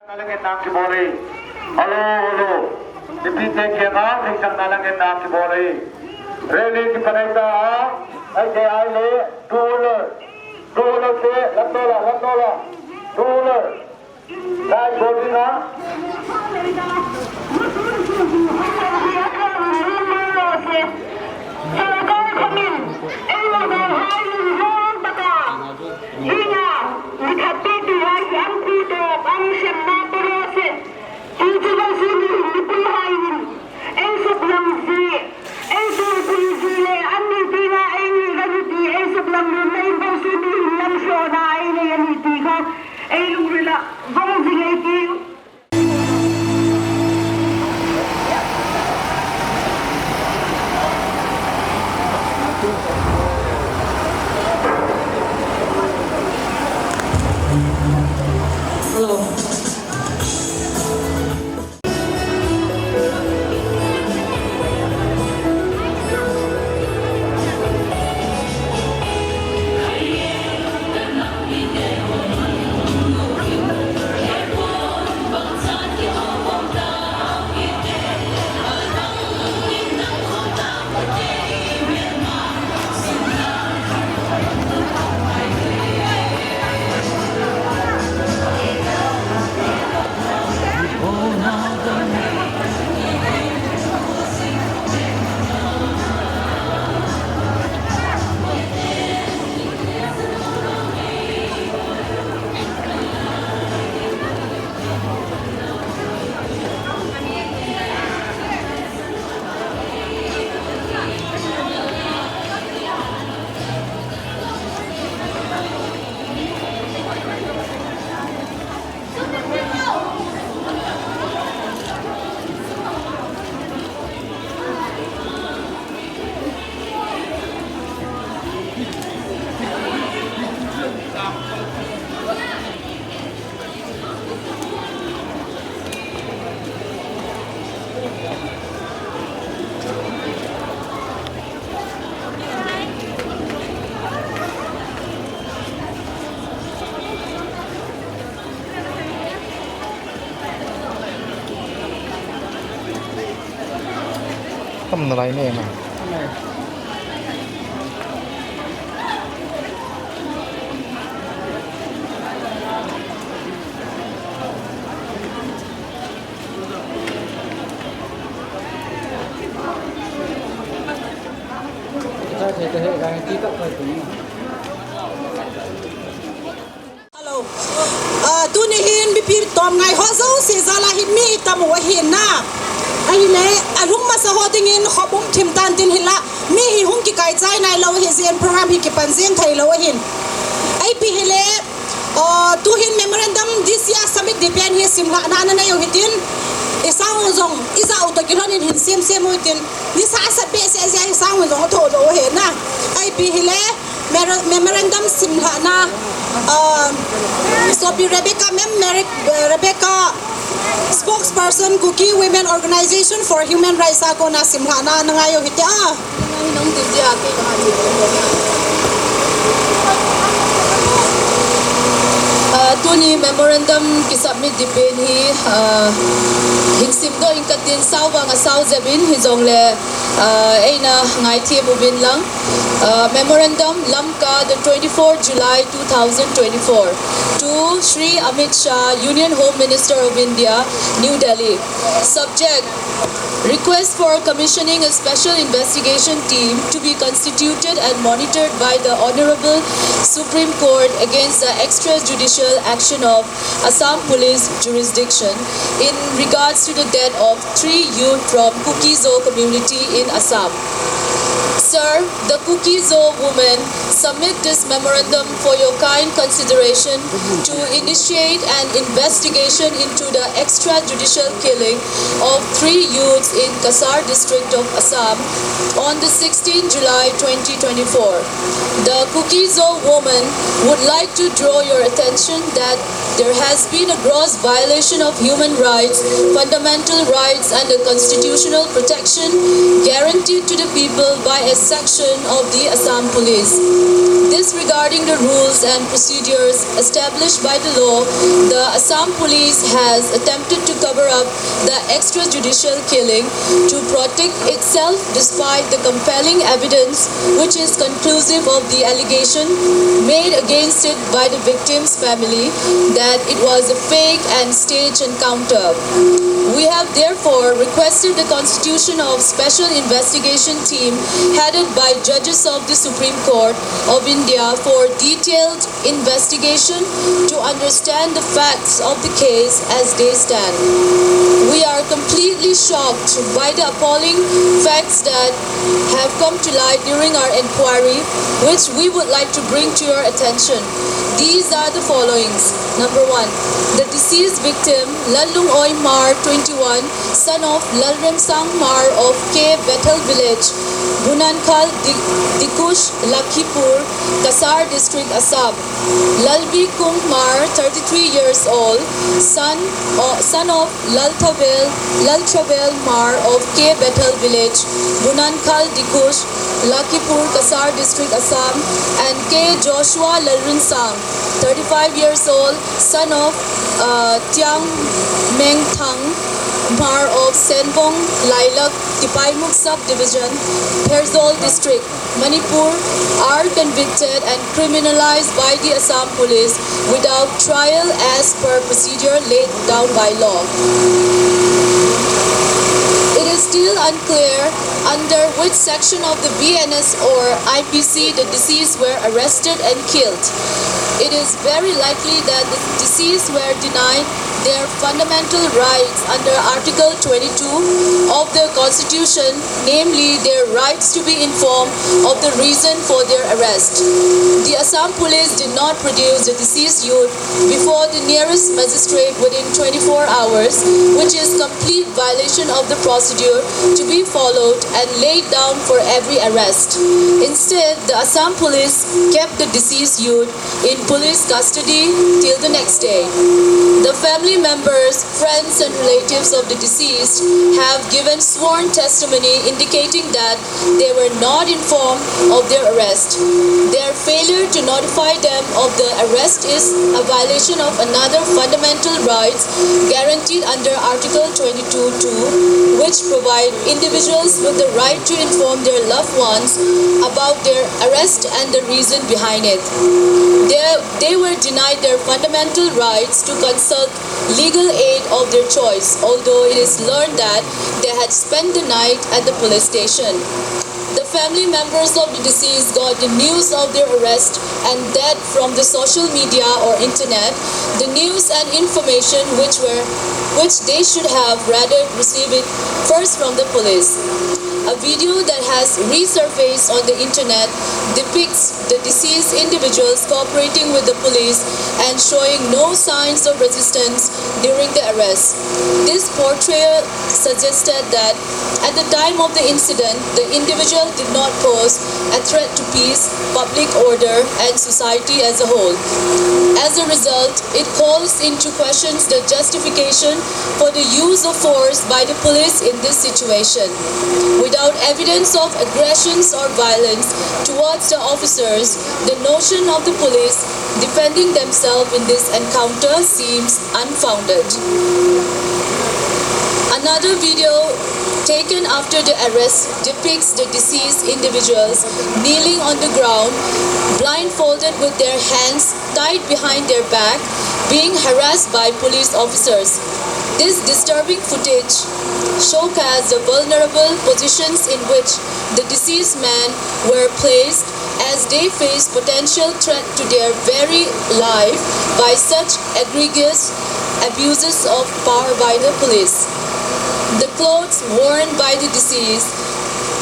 Nalangin na si Bori. Halo, halo. Dipite kaya nga, isang nalangin na si Bori. Rally ki panayta ay kaya ay le, two-wheeler. Two-wheeler se, landola. Two-wheeler. Dahil Bori na.ทำอะไรเนี่ยมา Hello. Tu ni hin bi pir tom ngai ho zo se zala hin mi tam wa hin na. Ai le alung ma sa ho ding in khobum thim tan tin hila mi hi hung ki kai chai nai lo hi zen program hi ki pan zen thai lo hin. Ai pi hele tu hin memorandum this year summit depend hi simla na na yo hitin isang zong isa auto kilon hin sem sem mo tin ni sa sa be se se isang zong tho lo he na. Ai pi hele memorandum simla na so be Rebecca spokesperson Kuki Women Organization for Human Rights ako na simhana na ngayon hita nang tudya ati tuni memorandum ki submit dipin hi hinsim do inkatin sawa nga saw jabin hi jongle eina ngai thi mubin lang memorandum lamka the 24 July 2024 to Shri Amit Shah, Union Home Minister of India, New Delhi. Subject: request for commissioning a special investigation team to be constituted and monitored by the Honorable Supreme Court against the extrajudicial action of Assam Police jurisdiction in regards to the death of 3 youth from Kuki-Zo community in Assam. Sir, the Kuki-Zo women submit this memorandum for your kind consideration to initiate an investigation into the extrajudicial killing of 3 youths in Kasar district of Assam on the 16th July 2024. The Kuki-Zo women would like to draw your attention that there has been a gross violation of human rights, fundamental rights and the constitutional protection guaranteed to the people by a section of the Assam Police. Disregarding the rules and procedures established by the law, the Assam Police has attempted to cover up the extrajudicial killing to protect itself despite the compelling evidence which is conclusive of the allegation made against it by the victim's family that it was a fake and staged encounter. We have therefore requested the constitution of Special Investigation Team headed by judges of the Supreme Court of India for detailed investigation to understand the facts of the case as they stand. We are completely shocked by the appalling facts that have come to light during our inquiry, which we would like to bring to your attention. These are the followings. Number 1. The deceased victim, Lalung Oi Mar, 21, son of Lalrem Sang Mar of K. Bethel Village, Bunankal, Dikush, Lakhipur, Kasar District, Assam. Lalbi Kung Mar, 33 years old, son of Laltravel Mar of K. Bethel Village, Bunankal, Dikush, Lakhipur, Kasar District, Assam, and K. Joshua Lalrin Sang, 35 years old, son of Tiang Meng Thang Mar of Senbong Lailak, Tipaimuk Subdivision, Herzol District, Manipur, are convicted and criminalized by the Assam Police without trial as per procedure laid down by law. It is still unclear under which section of the BNS or IPC the deceased were arrested and killed. It is very likely that the deceased were denied their fundamental rights under Article 22 of the Constitution, namely their rights to be informed of the reason for their arrest. The Assam Police did not produce the deceased youth before the nearest magistrate within 24 hours, which is complete violation of the procedure to be followed and laid down for every arrest. Instead, the Assam Police kept the deceased youth in police custody till the next day. The family members, friends and relatives of the deceased have given sworn testimony indicating that they were not informed of their arrest. Their failure to notify them of the arrest is a violation of another fundamental rights guaranteed under Article 22(2), which provide individuals with the right to inform their loved ones about their arrest and the reason behind it. They were denied their fundamental rights to consult legal aid of their choice, although it is learned that they had spent the night at the police station. The family members of the deceased got the news of their arrest and death from the social media or internet, the news and information which they should have rather received it first from the police. A video that has resurfaced on the internet depicts the deceased individuals cooperating with the police and showing no signs of resistance during the arrest. This portrayal suggested that at the time of the incident, the individual did not pose a threat to peace, public order, and society as a whole. As a result, it calls into question the justification for the use of force by the police in this situation. Without evidence of aggressions or violence towards the officers, the notion of the police defending themselves in this encounter seems unfounded. Another video taken after the arrest depicts the deceased individuals kneeling on the ground, blindfolded with their hands tied behind their back, being harassed by police officers. This disturbing footage showcases the vulnerable positions in which the deceased men were placed as they faced potential threat to their very life by such egregious abuses of power by the police. The clothes worn by the deceased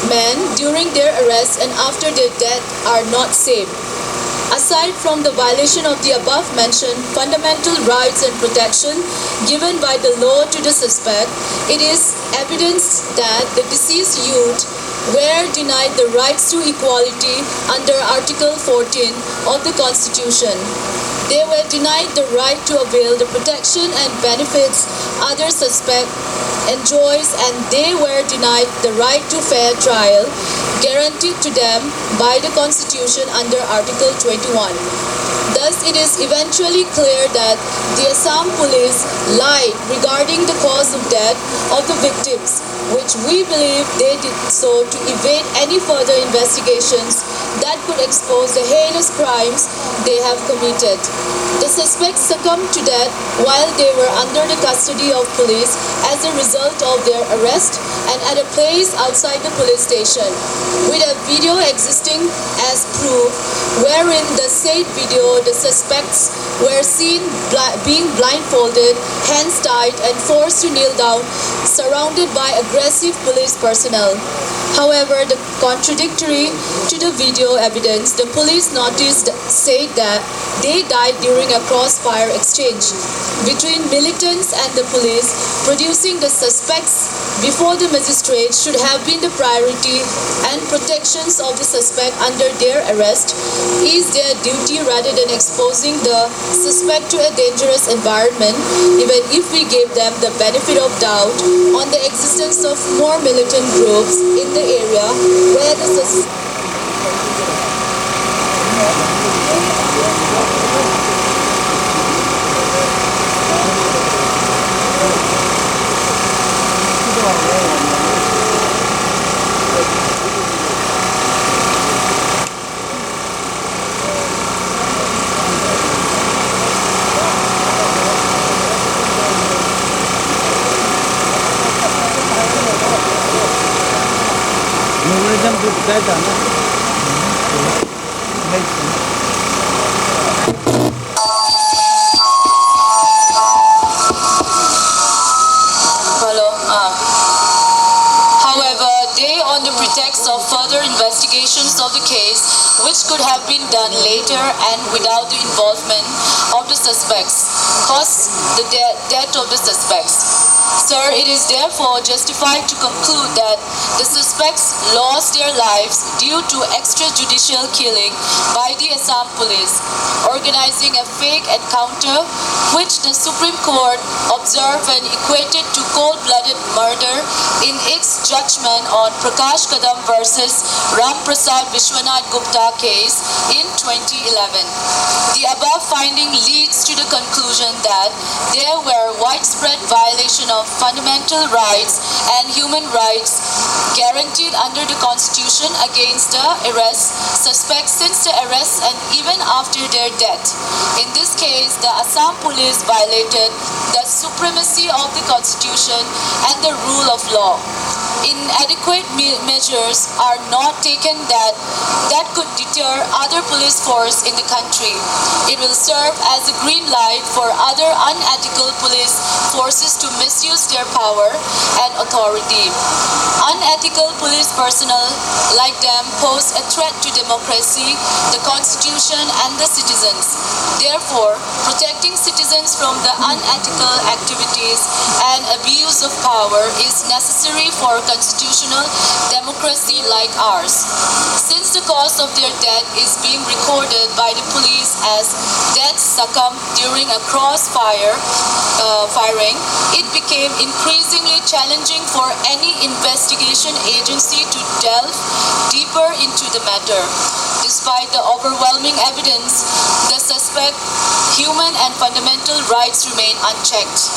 men during their arrest and after their death are not safe. Aside from the violation of the above-mentioned fundamental rights and protection given by the law to the suspect, it is evidence that the deceased youth were denied the rights to equality under Article 14 of the Constitution. They were denied the right to avail the protection and benefits other suspect enjoys and they were denied the right to fair trial guaranteed to them by the Constitution under Article 21. Thus, it is eventually clear that the Assam police lied regarding the cause of death of the victims, which we believe they did so to evade any further investigations that could expose the heinous crimes they have committed. The suspects succumbed to death while they were under the custody of police as a result of their arrest and at a place outside the police station, with a video existing as proof, wherein the said video the suspects were seen being blindfolded, hands tied and forced to kneel down, surrounded by aggressive police personnel. However, the contradictory to the video evidence, the police noticed said that they died during a crossfire exchange between militants and the police. Producing the suspects before the magistrate should have been the priority, and protections of the suspect under their arrest is their duty rather than exposing the suspect to a dangerous environment, even if we gave them the benefit of doubt on the existence of more militant groups in the area where the However, they, on the pretext of further investigations of the case, which could have been done later and without the involvement of the suspects, caused the death of the suspects. Sir, it is therefore justified to conclude that the suspects lost their lives due to extrajudicial killing by the Assam police, organizing a fake encounter which the Supreme Court observed and equated to cold-blooded murder in its judgment on Prakash Kadam versus Ram Prasad Vishwanath Gupta case in 2011. The above finding leads to the conclusion that there were widespread violation of fundamental rights and human rights guaranteed under the Constitution against the suspects since the arrest and even after their death. In this case, the Assam police violated the supremacy of the Constitution and the rule of law. Inadequate measures are not taken that could deter other police force in the country. It will serve as a green light for other unethical police forces to misuse their power and authority. Unethical police personnel like them pose a threat to democracy, the Constitution and the citizens. Therefore, protecting citizens from the unethical activities and abuse of power is necessary for constitutional democracy like ours. Since the cause of their death is being recorded by the police as death succumbed during a firing, it became increasingly challenging for any investigation agency to delve deeper into the matter. Despite the overwhelming evidence, the suspect's human and fundamental rights remain unchecked.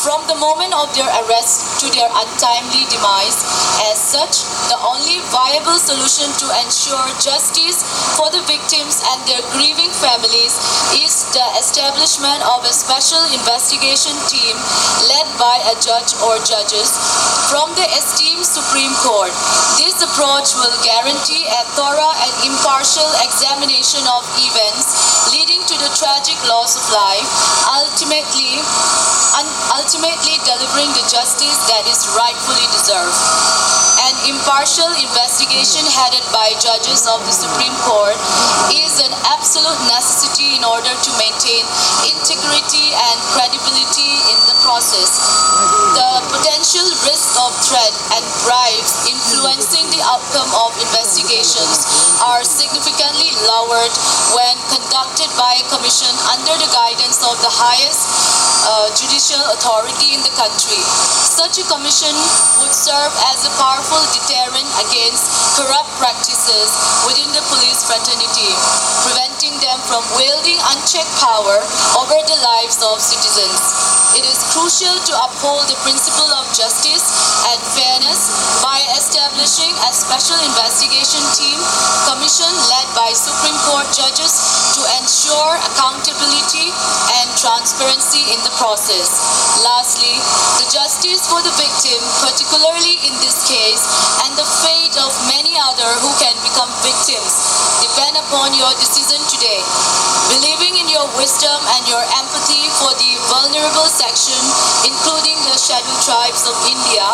From the moment of their arrest to their untimely demise, as such, the only viable solution to ensure justice for the victims and their grieving families is the establishment of a special investigation team led by a judge or judges from the esteemed Supreme Court. This approach will guarantee a thorough and impartial examination of events leading to the tragic loss of life, ultimately delivering the justice that is rightfully deserved. An impartial investigation headed by judges of the Supreme Court is an absolute necessity in order to maintain integrity and credibility in the process. The potential risk of threat and bribes influencing the outcome of investigations are significantly lowered when conducted by a commission under the guidance of the highest judicial authority in the country. Such a commission would serve as a powerful deterrent against corrupt practices within the police fraternity, preventing them from wielding unchecked power over the lives of citizens. It is crucial to uphold the principle of justice and fairness by establishing a special investigation team commission led by Supreme Court judges to ensure accountability and transparency in the process. Lastly, the justice for the victim, particularly in this case, and the fate of many others who can become victims, depend upon your decision today. Believing in your wisdom and your empathy for the vulnerable section, including the scheduled tribes of India,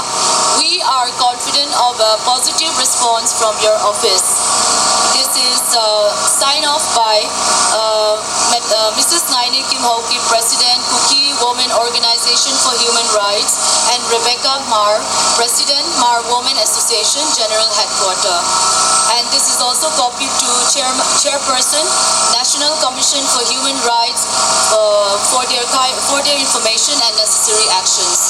we are confident of a positive response from your office. This is sign off by Mrs. Naini Kim Hoki, President, Kuki Women Organization for Human Rights, and Rebecca Mar, President, Mar Women Association, General Headquarter. And this is also copied to Chairperson, National Commission for Human Rights for their information and necessary actions.